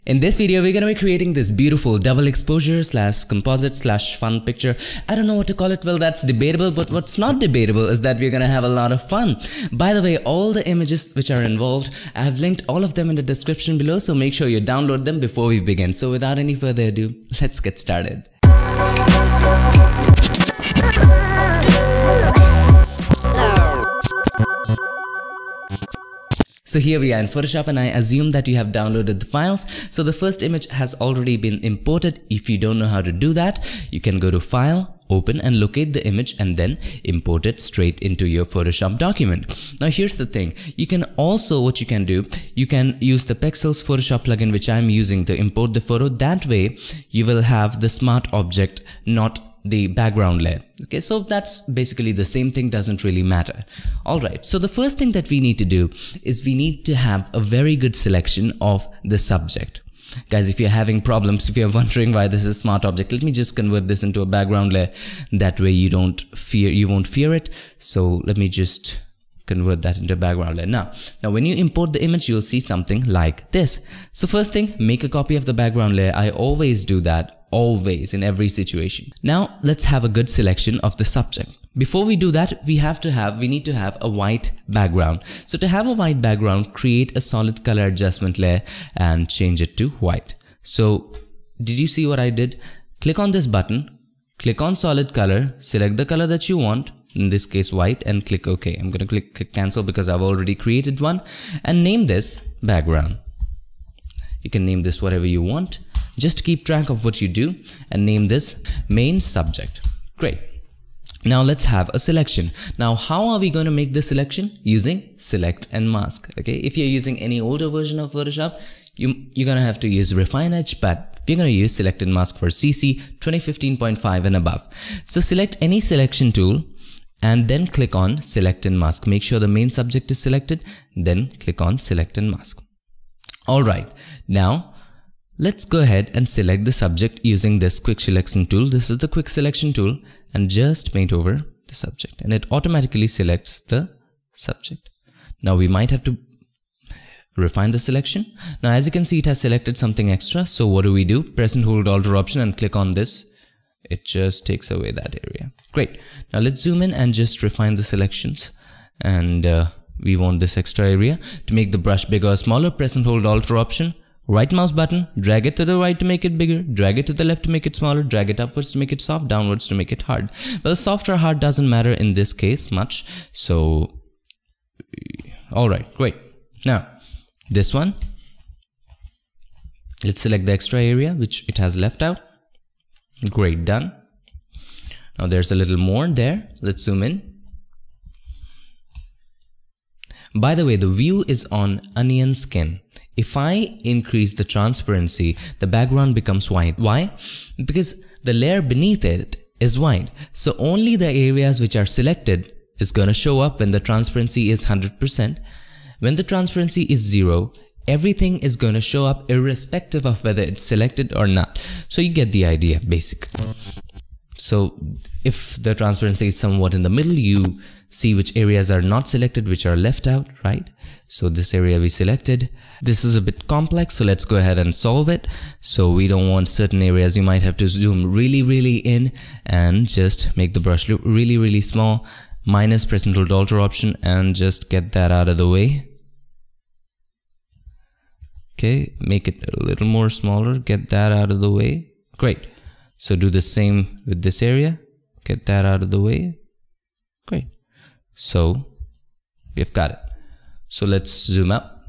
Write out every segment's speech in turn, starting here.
In this video, we're gonna be creating this beautiful double exposure / composite / fun picture. I don't know what to call it. Well, that's debatable, but what's not debatable is that we're gonna have a lot of fun. By the way, all the images which are involved, I have linked all of them in the description below, so make sure you download them before we begin. So without any further ado, let's get started. So here we are in Photoshop, and I assume that you have downloaded the files. So the first image has already been imported. If you don't know how to do that, you can go to File, Open, and locate the image and then import it straight into your Photoshop document. Now here's the thing, you can also, what you can do, you can use the Pexels Photoshop plugin which I'm using to import the photo. That way you will have the smart object, not the background layer. Okay, so that's basically the same thing, doesn't really matter. Alright, so the first thing that we need to do is we need to have a very good selection of the subject. Guys, if you're having problems, if you're wondering why this is a smart object, let me just convert this into a background layer. That way you won't fear it. So let me just convert that into a background layer. Now when you import the image, you'll see something like this. So first thing, make a copy of the background layer. I always do that, always, in every situation. Now let's have a good selection of the subject. Before we do that, we need to have a white background. So to have a white background, create a solid color adjustment layer and change it to white. So did you see what I did? Click on this button, click on solid color, select the color that you want, in this case white, and click OK. I'm gonna click cancel because I've already created one, and name this background. You can name this whatever you want. Just keep track of what you do and name this main subject. Great. Now let's have a selection. Now how are we going to make the selection? Using select and mask. Okay, if you're using any older version of Photoshop, you're gonna have to use refine edge, but we're gonna use select and mask for CC 2015.5 and above. So select any selection tool and then click on select and mask. Make sure the main subject is selected, then click on select and mask. Alright, now let's go ahead and select the subject using this quick selection tool. This is the quick selection tool, and just paint over the subject and it automatically selects the subject. Now we might have to refine the selection. Now as you can see, it has selected something extra. So what do? Press and hold Alt or Option and click on this. It just takes away that area. Great. Now let's zoom in and just refine the selections, and we want this extra area. To make the brush bigger or smaller, press and hold Alt or Option, right mouse button, drag it to the right to make it bigger, drag it to the left to make it smaller, drag it upwards to make it soft, downwards to make it hard. Well, soft or hard doesn't matter in this case much. So alright, great. Now this one, let's select the extra area which it has left out. Great, done. Now there's a little more there. Let's zoom in. By the way, the view is on onion skin. If I increase the transparency, the background becomes white. Why? Because the layer beneath it is white. So only the areas which are selected is going to show up when the transparency is 100%. When the transparency is 0, everything is going to show up irrespective of whether it's selected or not. So you get the idea, basically. So if the transparency is somewhat in the middle, you see which areas are not selected, which are left out, right? So this area we selected. This is a bit complex, so let's go ahead and solve it. So we don't want certain areas. You might have to zoom really in and just make the brush look really small. Minus, press and hold Alt or Option and just get that out of the way. Okay, make it a little more smaller, get that out of the way. Great. So do the same with this area, get that out of the way. Great. So we've got it. So let's zoom up.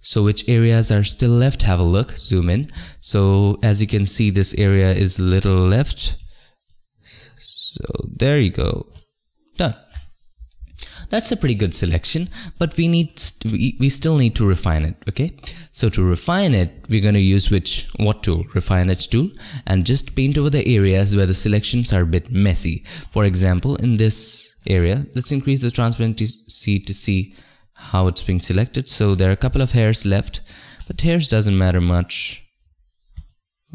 So which areas are still left? Have a look, zoom in. So as you can see, this area is a little left. So there you go, done. That's a pretty good selection, but we still need to refine it. Okay, so to refine it, we're going to use what tool? Refine edge tool, and just paint over the areas where the selections are a bit messy. For example, in this area, let's increase the transparency to see how it's being selected. So there are a couple of hairs left, but hairs doesn't matter much.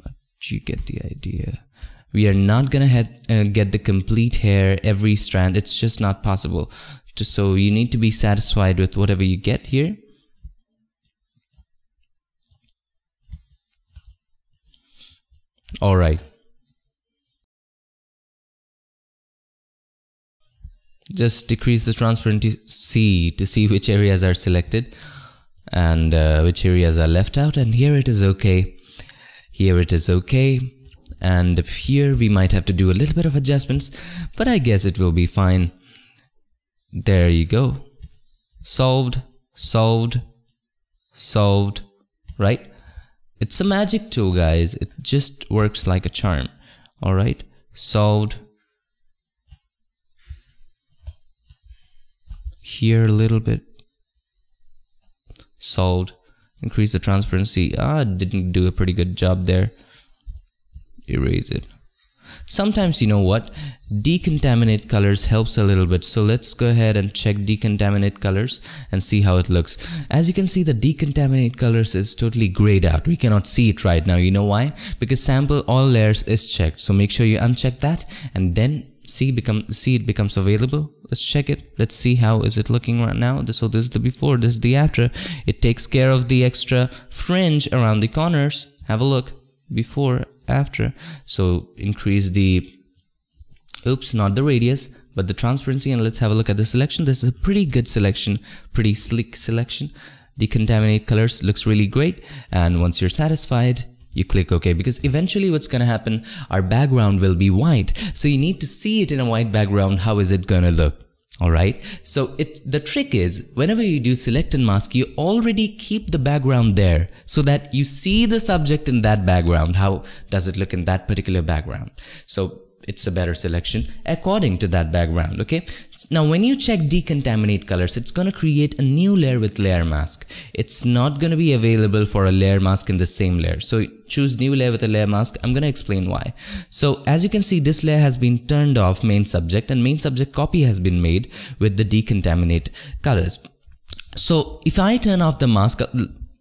But you get the idea. We are not gonna get the complete hair every strand. It's just not possible. So you need to be satisfied with whatever you get here. Alright. Just decrease the transparency to see which areas are selected and which areas are left out, and here it is okay. Here it is okay. And here we might have to do a little bit of adjustments, but I guess it will be fine. There you go. Solved, solved, solved, right? It's a magic tool, guys. It just works like a charm. Alright, solved. Here a little bit. Solved. Increase the transparency. Didn't do a pretty good job there. Erase it. Sometimes, you know what, decontaminate colors helps a little bit, so let's go ahead and check decontaminate colors and see how it looks. As you can see, the decontaminate colors is totally grayed out. We cannot see it right now. You know why? Because sample all layers is checked, so make sure you uncheck that and then see it becomes available. Let's check it. Let's see how is it looking right now. So this is the before, this is the after. It takes care of the extra fringe around the corners. Have a look. Before, after. So increase the, oops, not the radius, but the transparency, and let's have a look at the selection. This is a pretty good selection, pretty sleek selection. Decontaminate colors looks really great, and once you're satisfied, you click OK, because eventually what's gonna happen, our background will be white. So you need to see it in a white background. How is it gonna look? Alright, so the trick is, whenever you do select and mask, you already keep the background there so that you see the subject in that background. How does it look in that particular background? So it's a better selection according to that background, okay? Now when you check decontaminate colors, it's gonna create a new layer with layer mask. It's not gonna be available for a layer mask in the same layer. So choose new layer with a layer mask. I'm gonna explain why. So as you can see, this layer has been turned off, main subject, and main subject copy has been made with the decontaminate colors. So if I turn off the mask,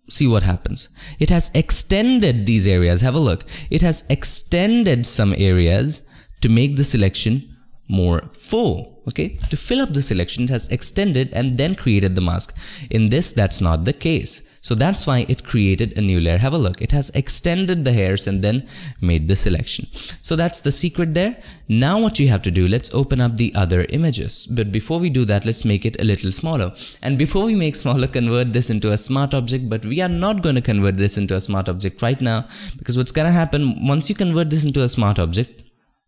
see what happens. It has extended these areas. Have a look. It has extended some areas to make the selection more full, okay? To fill up the selection, it has extended and then created the mask. In this, that's not the case. So that's why it created a new layer. Have a look. It has extended the hairs and then made the selection. So that's the secret there. Now what you have to do, let's open up the other images. But before we do that, let's make it a little smaller. And before we make smaller, convert this into a smart object. But we are not going to convert this into a smart object right now, because what's going to happen, once you convert this into a smart object,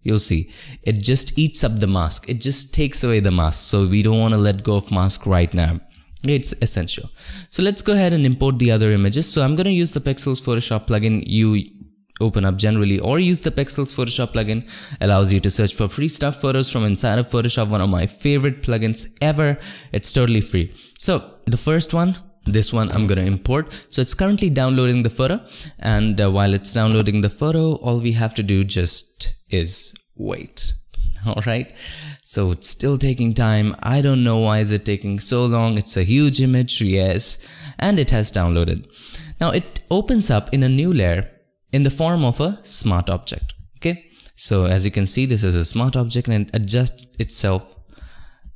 you'll see it just eats up the mask. It just takes away the mask. So we don't want to let go of mask right now. It's essential. So let's go ahead and import the other images. So I'm going to use the Pixels Photoshop plugin you open up generally, or use the Pixels Photoshop plugin. Allows you to search for free stock photos from inside of Photoshop, one of my favorite plugins ever. It's totally free. So the first one, this one I'm going to import. So it's currently downloading the photo, and while it's downloading the photo, all we have to do just is wait. Alright, so it's still taking time. I don't know why is it taking so long. It's a huge image, yes, and it has downloaded. Now it opens up in a new layer in the form of a smart object. Okay, so as you can see, this is a smart object and it adjusts itself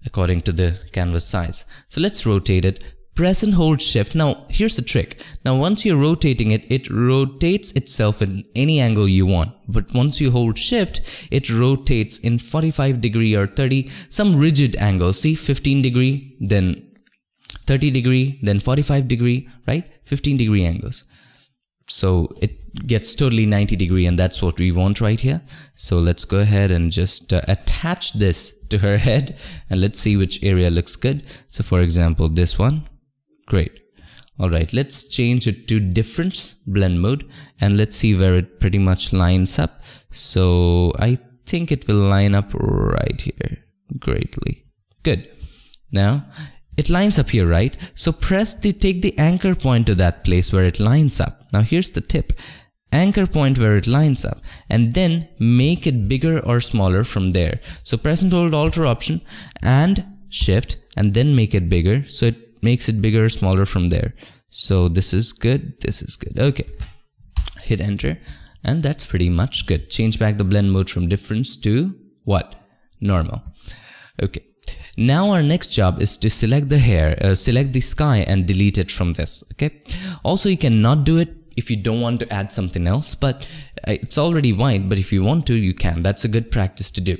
according to the canvas size. So let's rotate it. Press and hold shift. Now here's the trick. Now once you're rotating it, it rotates itself in any angle you want. But once you hold shift, it rotates in 45 degree or 30, some rigid angle. See, 15 degree, then 30 degree, then 45 degree, right? 15 degree angles. So it gets totally 90 degree, and that's what we want right here. So let's go ahead and just attach this to her head, and let's see which area looks good. So for example, this one. Great. Alright, let's change it to difference blend mode, and let's see where it pretty much lines up. So I think it will line up right here greatly. Good. Now it lines up here, right? So take the anchor point to that place where it lines up. Now here's the tip. Anchor point where it lines up, and then make it bigger or smaller from there. So press and hold Alt or Option and Shift, and then make it bigger. So it makes it bigger or smaller from there. So this is good, this is good. Okay, hit enter, and that's pretty much good. Change back the blend mode from difference to what? Normal. Okay, now our next job is to select the hair, select the sky and delete it from this. Okay, also you cannot do it if you don't want to add something else, but it's already white, but if you want to, you can. That's a good practice to do.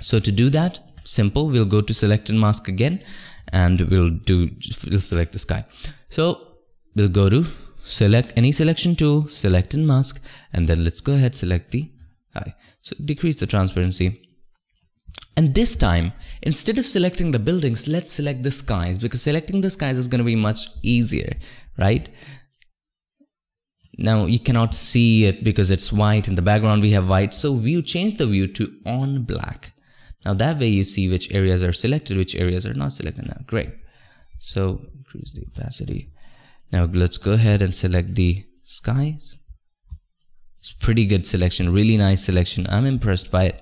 So to do that, simple, we'll go to select and mask again, and we'll select the sky. So we'll go to select any selection tool, select and mask, and then let's go ahead, select the eye. So decrease the transparency. And this time, instead of selecting the buildings, let's select the skies, because selecting the skies is going to be much easier, right? Now you cannot see it because it's white. In the background we have white, so change the view to on black. Now that way you see which areas are selected, which areas are not selected. Now great. So increase the opacity. Now let's go ahead and select the skies. It's pretty good selection, really nice selection. I'm impressed by it.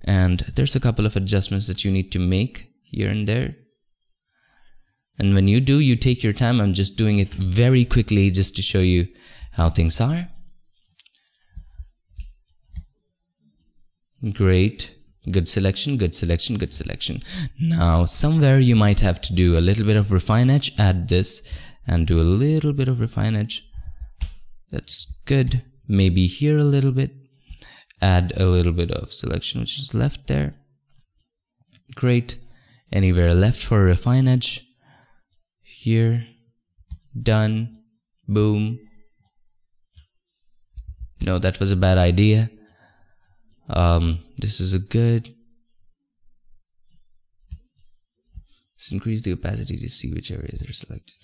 And there's a couple of adjustments that you need to make here and there. And when you do, you take your time. I'm just doing it very quickly just to show you how things are. Great. Good selection, good selection, good selection. Now, somewhere you might have to do a little bit of refine edge. Add this and do a little bit of refine edge. That's good. Maybe here a little bit. Add a little bit of selection, which is left there. Great. Anywhere left for a refine edge. Here. Done. Boom. No, that was a bad idea. This is a good. Let's increase the opacity to see which areas are selected.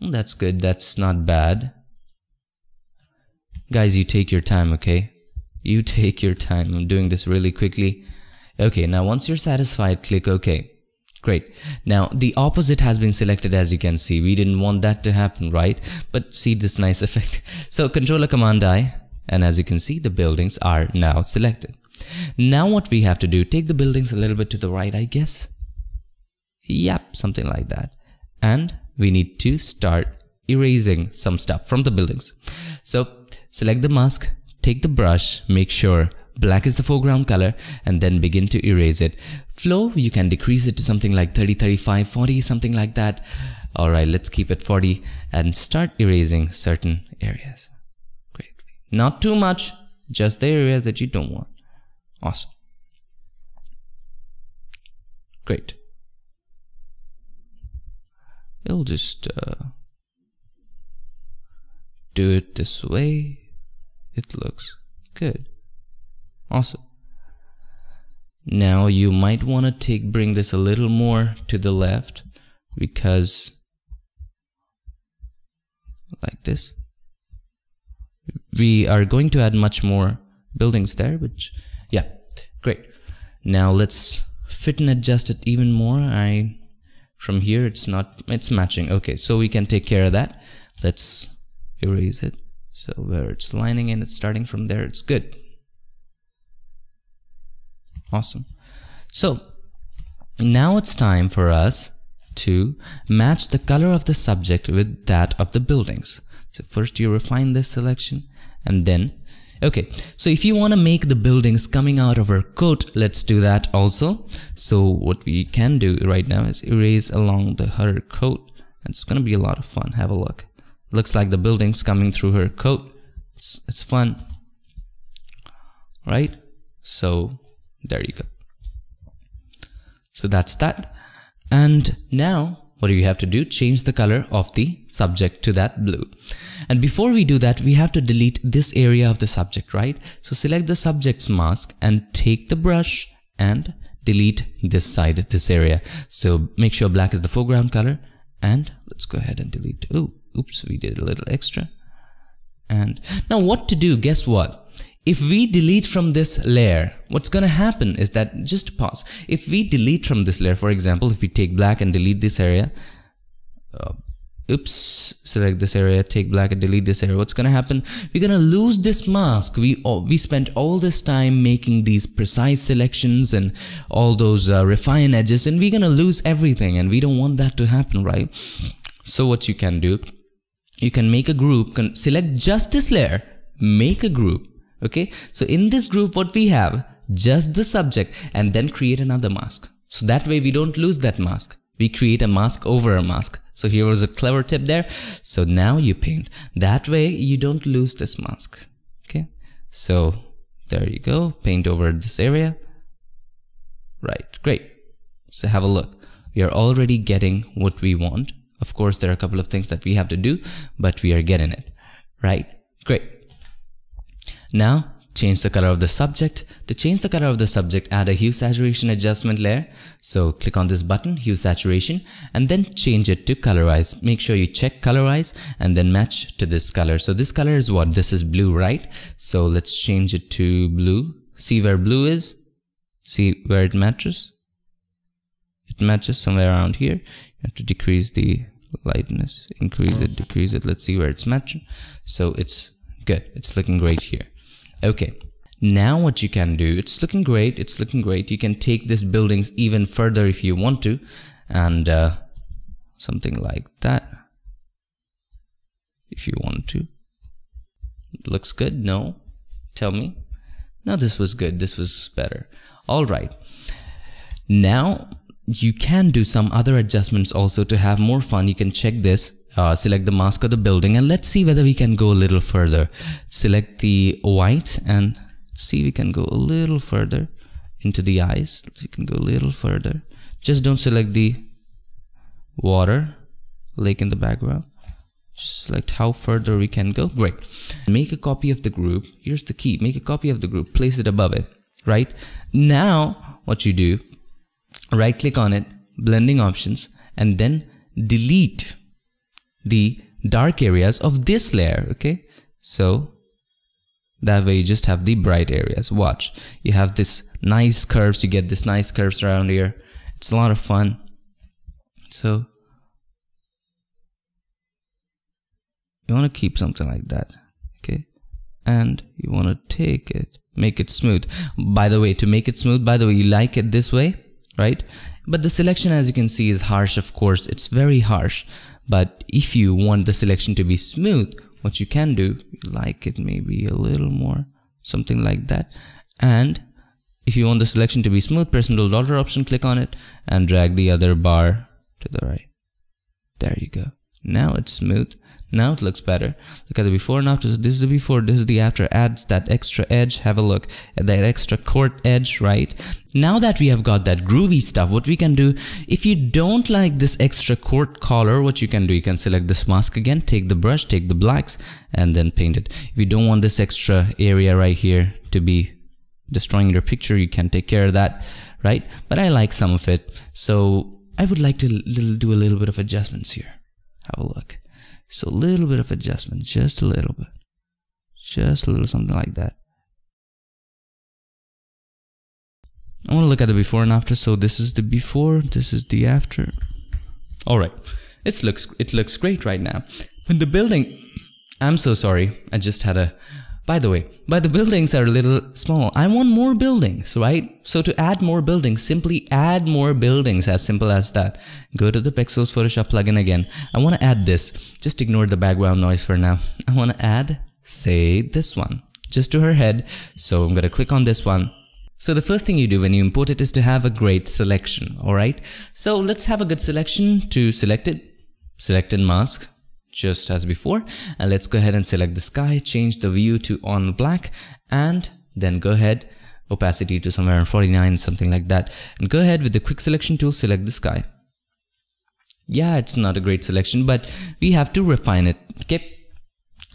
That's good. That's not bad. Guys, you take your time, okay? You take your time. I'm doing this really quickly. Okay, now once you're satisfied, click OK. Great. Now the opposite has been selected, as you can see. We didn't want that to happen, right? But see this nice effect. So Controller Command I, and as you can see, the buildings are now selected. Now what we have to do, take the buildings a little bit to the right, I guess. Yep, something like that. And we need to start erasing some stuff from the buildings. So select the mask, take the brush, make sure black is the foreground color, and then begin to erase it. Flow, you can decrease it to something like 30, 35, 40, something like that. Alright, let's keep it 40 and start erasing certain areas. Great. Not too much, just the areas that you don't want. Awesome. Great. We'll just do it this way. It looks good. Awesome. Now you might want to bring this a little more to the left, because like this. We are going to add much more buildings there, which yeah, great. Now let's fit and adjust it even more. From here it's matching. Okay, so we can take care of that. Let's erase it. So where it's lining and it's starting from there, it's good. Awesome. So now it's time for us to match the color of the subject with that of the buildings. So first you refine this selection, and then okay, so if you want to make the buildings coming out of our coat, let's do that also. So what we can do right now is erase along her coat. It's gonna be a lot of fun. Have a look. Looks like the buildings coming through her coat. It's fun, right? So there you go. So that's that. And now what do you have to do? Change the color of the subject to that blue. And before we do that, we have to delete this area of the subject, right? So select the subject's mask and take the brush and delete this side, this area. So make sure black is the foreground color, and let's go ahead and delete. Oh, oops, we did a little extra. And now what to do? Guess what? If we delete from this layer, what's gonna happen is that, just pause. If we delete from this layer, for example, if we take black and delete this area, select this area, take black and delete this area, what's gonna happen? We're gonna lose this mask. We spent all this time making these precise selections and all those refine edges, and we're gonna lose everything, and we don't want that to happen, right? So what you can do, you can make a group, select just this layer, make a group. Okay, so in this group what we have, just the subject, and then create another mask. So that way we don't lose that mask. We create a mask over a mask. So here was a clever tip there. So now you paint. That way you don't lose this mask. Okay. So there you go. Paint over this area. Right. Great. So have a look. We are already getting what we want. Of course, there are a couple of things that we have to do, but we are getting it. Right. Great. Now change the color of the subject. To change the color of the subject, add a hue saturation adjustment layer. So click on this button, hue saturation, and then change it to colorize. Make sure you check colorize and then match to this color. So this color is what? This is blue, right? So let's change it to blue. See where blue is? See where it matches? It matches somewhere around here. You have to decrease the lightness, increase it, decrease it. Let's see where it's matching. So it's good. It's looking great here. Okay, now what you can do, it's looking great, it's looking great. You can take this buildings even further if you want to, and something like that, if you want to. It looks good? No? Tell me. No, this was good, this was better. Alright, now you can do some other adjustments also to have more fun. You can check this. Select the mask of the building and let's see whether we can go a little further. Select the white and see we can go a little further into the eyes. We can go a little further. Just don't select the water, lake in the background. Just select how further we can go. Great. Make a copy of the group. Here's the key. Make a copy of the group. Place it above it. Right? Now what you do, right click on it, blending options, and then delete the dark areas of this layer. Okay, so that way you just have the bright areas. Watch, you have this nice curves, you get this nice curves around here. It's a lot of fun. So you want to keep something like that, okay, and you want to take it, make it smooth. By the way, to make it smooth, by the way, you like it this way, right? But the selection, as you can see, is harsh. Of course, it's very harsh. But if you want the selection to be smooth, what you can do, you like it maybe a little more, something like that. And if you want the selection to be smooth, press the dollar option, click on it, and drag the other bar to the right. There you go. Now it's smooth. Now it looks better. Look at the before and after. So this is the before, this is the after. Adds that extra edge. Have a look at that extra court edge, right? Now that we have got that groovy stuff, what we can do, if you don't like this extra court color, what you can do, you can select this mask again, take the brush, take the blacks, and then paint it. If you don't want this extra area right here to be destroying your picture, you can take care of that, right? But I like some of it, so I would like to do a little bit of adjustments here. Have a look. So a little bit of adjustment, just a little bit, just a little something like that. I want to look at the before and after. So this is the before, this is the after. All right, it looks great right now. When the building, I'm so sorry, I just had a, by the way, but the buildings are a little small. I want more buildings, right? So to add more buildings, simply add more buildings, as simple as that. Go to the Pixels Photoshop plugin again. I want to add this. Just ignore the background noise for now. I want to add, say, this one, just to her head. So I'm going to click on this one. So the first thing you do when you import it is to have a great selection, alright? So let's have a good selection. To select it, select in mask, just as before, and let's go ahead and select the sky, change the view to on black, and then go ahead, opacity to somewhere around 49, something like that, and go ahead with the quick selection tool, select the sky. Yeah, it's not a great selection, but we have to refine it, okay?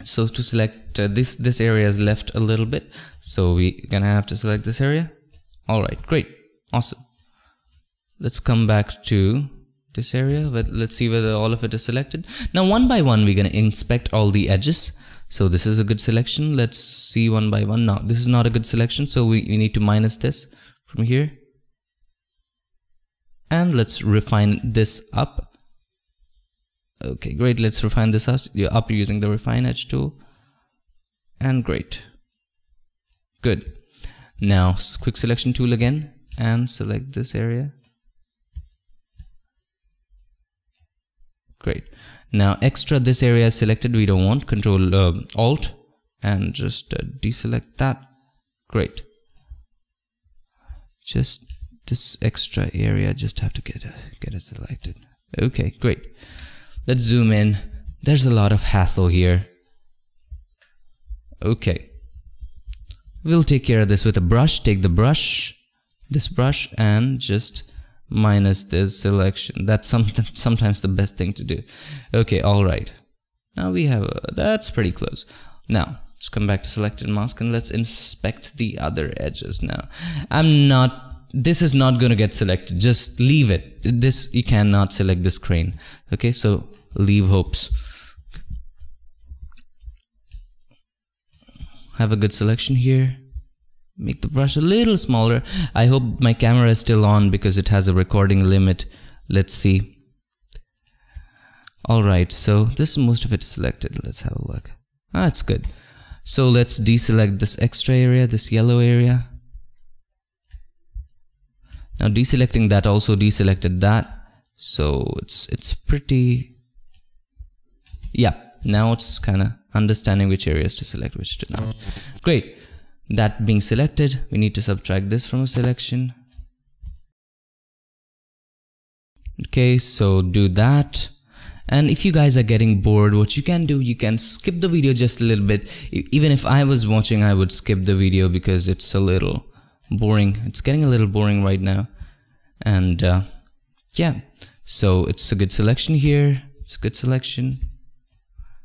So to select this area is left a little bit, so we're gonna have to select this area. Alright, great, awesome. Let's come back to this area, but let's see whether all of it is selected. Now one by one we're gonna inspect all the edges. So this is a good selection. Let's see one by one. Now this is not a good selection, so we need to minus this from here, and let's refine this up. Okay, great. Let's refine this up using the refine edge tool, and great, good. Now quick selection tool again and select this area. Great. Now extra, this area is selected, we don't want. Control Alt and just deselect that. Great. Just this extra area, just have to get it selected. Okay, great. Let's zoom in. There's a lot of hassle here. Okay, we'll take care of this with a brush. Take the brush, this brush, and just minus this selection. That's sometimes the best thing to do. Okay, all right. Now we have that's pretty close. Now let's come back to selected mask and let's inspect the other edges. Now this is not going to get selected. Just leave it. This, you cannot select this crane. Okay, so leave hopes. Have a good selection here. Make the brush a little smaller. I hope my camera is still on because it has a recording limit. Let's see. Alright, so this, most of it is selected. Let's have a look. It's good. So let's deselect this extra area, this yellow area. Now deselecting that also deselected that. So it's pretty, yeah, now it's kind of understanding which areas to select, which to not. Great. That being selected, we need to subtract this from a selection. Okay, so do that. And if you guys are getting bored, what you can do, you can skip the video just a little bit. Even if I was watching, I would skip the video because it's a little boring. It's getting a little boring right now. And yeah, so it's a good selection here. It's a good selection.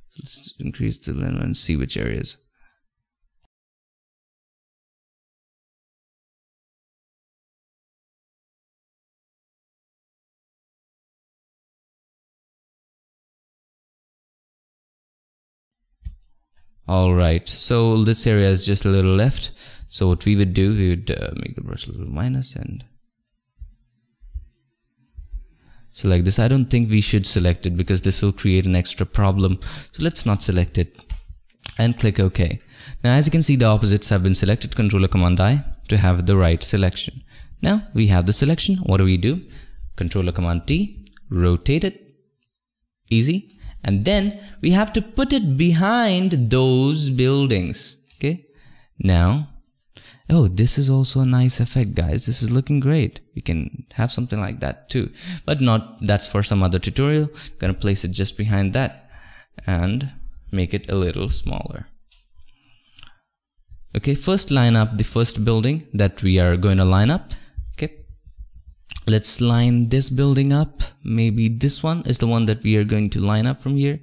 So let's increase the blend and see which areas. Alright, so this area is just a little left. So what we would do, we would make the brush a little minus and select this. I don't think we should select it because this will create an extra problem. So let's not select it and click OK. Now as you can see, the opposites have been selected. Ctrl+Command+I to have the right selection. Now we have the selection. What do? Ctrl+Command+T, rotate it. Easy. And then we have to put it behind those buildings. Okay. Now, oh, this is also a nice effect, guys. This is looking great. We can have something like that too, but not, that's for some other tutorial. Gonna place it just behind that and make it a little smaller. Okay, first line up the first building that we are going to line up. Okay, let's line this building up. Maybe this one is the one that we are going to line up from here.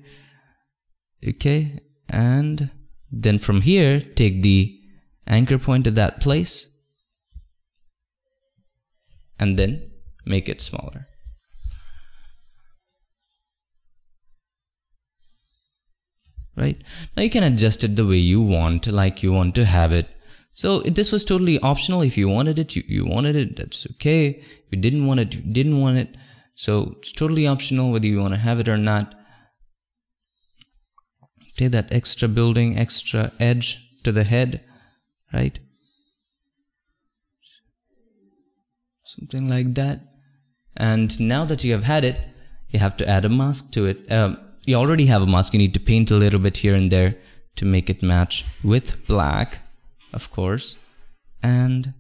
Okay, and then from here, take the anchor point to that place and then make it smaller. Right, now you can adjust it the way you want, like you want to have it. So this was totally optional. If you wanted it, you wanted it, that's okay. If you didn't want it, you didn't want it. So it's totally optional whether you want to have it or not. Take that extra building, extra edge to the head, right? Something like that. And now that you have had it, you have to add a mask to it. You already have a mask. You need to paint a little bit here and there to make it match with black, of course. And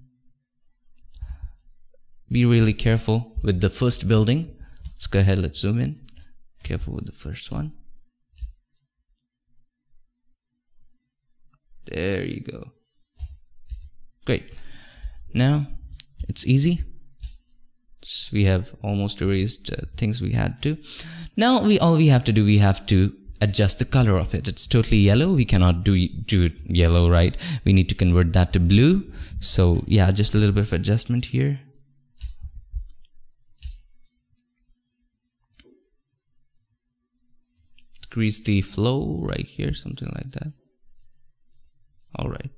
be really careful with the first building. Let's go ahead, let's zoom in. Careful with the first one. There you go. Great. Now it's easy. We have almost erased things we had to. Now all we have to do, we have to adjust the color of it. It's totally yellow. We cannot do it yellow, right? We need to convert that to blue. So yeah, just a little bit of adjustment here. Decrease the flow right here, something like that. All right.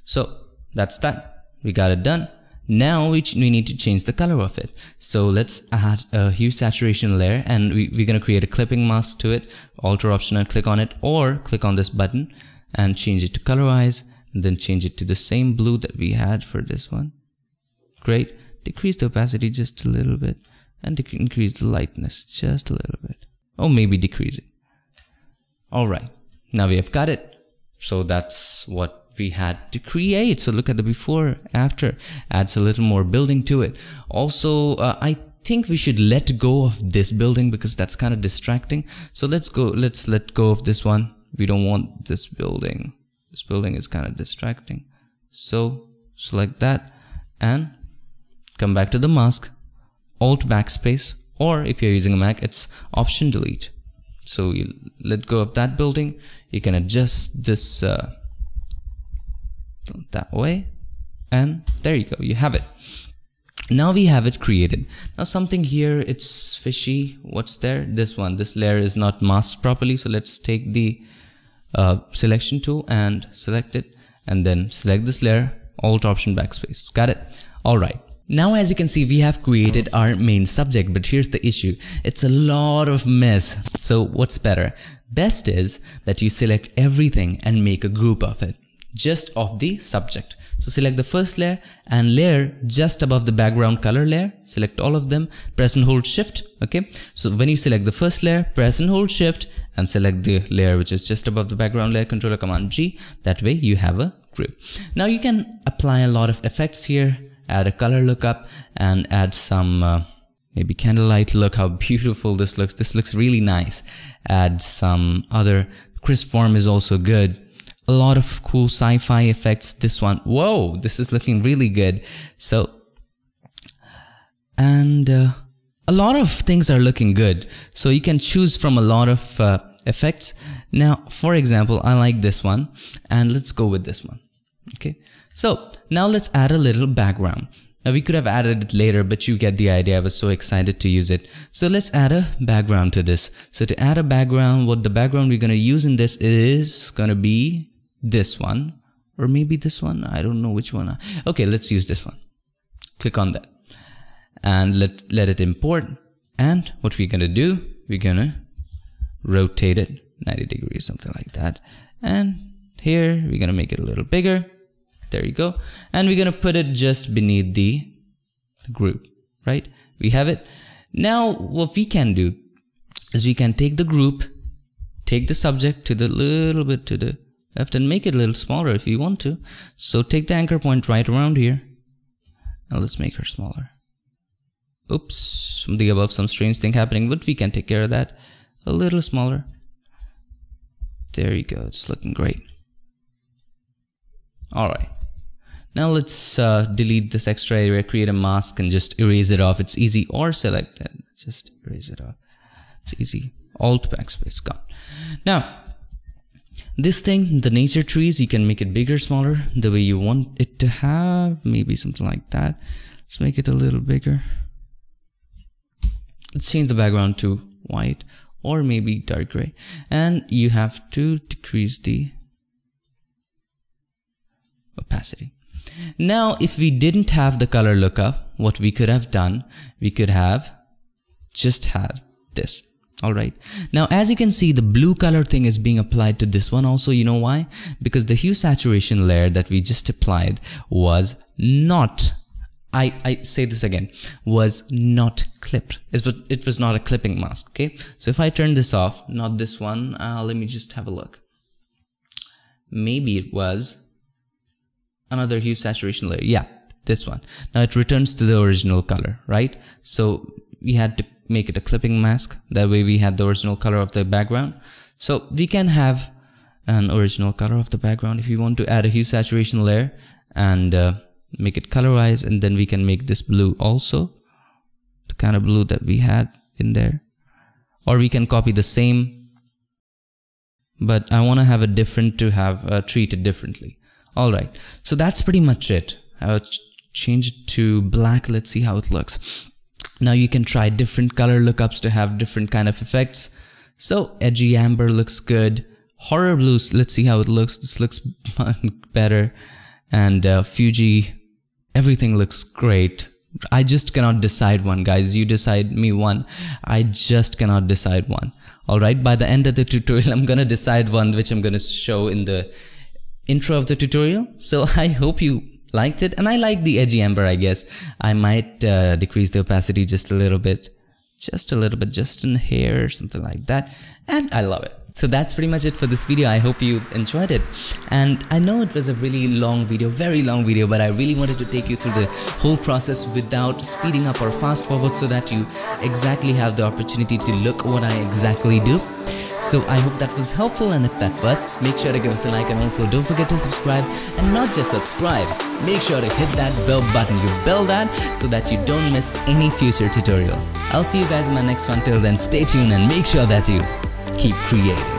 So that's that. We got it done. Now we need to change the color of it. So let's add a hue saturation layer, and we're going to create a clipping mask to it. Alter option and click on it, or click on this button and change it to colorize, and then change it to the same blue that we had for this one. Great. Decrease the opacity just a little bit and increase the lightness just a little bit. Or maybe decrease it. All right. Now we have got it. So that's what we had to create. So look at the before, after, adds a little more building to it. Also, I think we should let go of this building because that's kind of distracting. So let's let go of this one. We don't want this building. This building is kind of distracting. So select that and come back to the mask, Alt backspace, or if you're using a Mac, it's Option delete. So you let go of that building. You can adjust this that way, and there you go, you have it. Now we have it created. Now something here, it's fishy. What's there? This one, this layer is not masked properly. So let's take the selection tool and select it, and then select this layer, Alt Option backspace. Got it? All right. Now as you can see, we have created our main subject, but here's the issue. It's a lot of mess. So what's better? Best is that you select everything and make a group of it, just of the subject. So select the first layer and layer just above the background color layer. Select all of them, press and hold Shift. Okay. So when you select the first layer, press and hold Shift and select the layer which is just above the background layer, Control or Command G. That way you have a group. Now you can apply a lot of effects here. Add a color lookup and add some maybe candlelight. Look how beautiful this looks. This looks really nice. Add some other crisp form is also good. A lot of cool sci-fi effects. This one, whoa, this is looking really good. So, and a lot of things are looking good. So you can choose from a lot of effects. Now, for example, I like this one, and let's go with this one. Okay. So now let's add a little background. Now we could have added it later, but you get the idea. I was so excited to use it. So let's add a background to this. So to add a background, what the background we're going to use in this is going to be this one, or maybe this one. I don't know which one. Okay, let's use this one. Click on that and let it import. And what we're going to do, we're going to rotate it 90 degrees, something like that. And here we're going to make it a little bigger. There you go. And we're going to put it just beneath the group, right? We have it. Now what we can do is we can take the group, take the subject to the little bit to the left and make it a little smaller if you want to. So take the anchor point right around here. Now let's make her smaller. Oops, from the above some strange thing happening, but we can take care of that. A little smaller. There you go. It's looking great. All right. Now let's delete this extra area, create a mask and just erase it off. It's easy, or select it, just erase it off. It's easy. Alt backspace, gone. Now, this thing, the nature trees, you can make it bigger, smaller, the way you want it to have, maybe something like that. Let's make it a little bigger. Let's change the background to white or maybe dark gray. And you have to decrease the opacity. Now, if we didn't have the color lookup, what we could have done, we could have just had this. All right. Now, as you can see, the blue color thing is being applied to this one also. You know why? Because the hue saturation layer that we just applied was not, I say this again, was not clipped. It was not a clipping mask. Okay. So if I turn this off, not this one, let me just have a look. Maybe it was another hue saturation layer. Yeah, this one. Now it returns to the original color, right? So we had to make it a clipping mask. That way we had the original color of the background. So we can have an original color of the background if you want to add a hue saturation layer and make it colorize, and then we can make this blue also, the kind of blue that we had in there. Or we can copy the same, but I want to have a different to have treated differently. All right, so that's pretty much it. I'll change it to black. Let's see how it looks. Now you can try different color lookups to have different kind of effects. So edgy amber looks good. Horror blues, let's see how it looks. This looks better. And Fuji, everything looks great. I just cannot decide one, guys. You decide me one. I just cannot decide one. All right, by the end of the tutorial, I'm gonna decide one which I'm gonna show in the intro of the tutorial. So I hope you liked it, and I like the edgy amber. I guess I might decrease the opacity just a little bit, just in a hair, something like that, and I love it. So that's pretty much it for this video. I hope you enjoyed it. And I know it was a really long video, very long video, but I really wanted to take you through the whole process without speeding up or fast forward so that you exactly have the opportunity to look what I exactly do. So I hope that was helpful, and if that was, make sure to give us a like, and also don't forget to subscribe, and not just subscribe, make sure to hit that bell button, you bell that, so that you don't miss any future tutorials. I'll see you guys in my next one. Till then, stay tuned and make sure that you keep creating.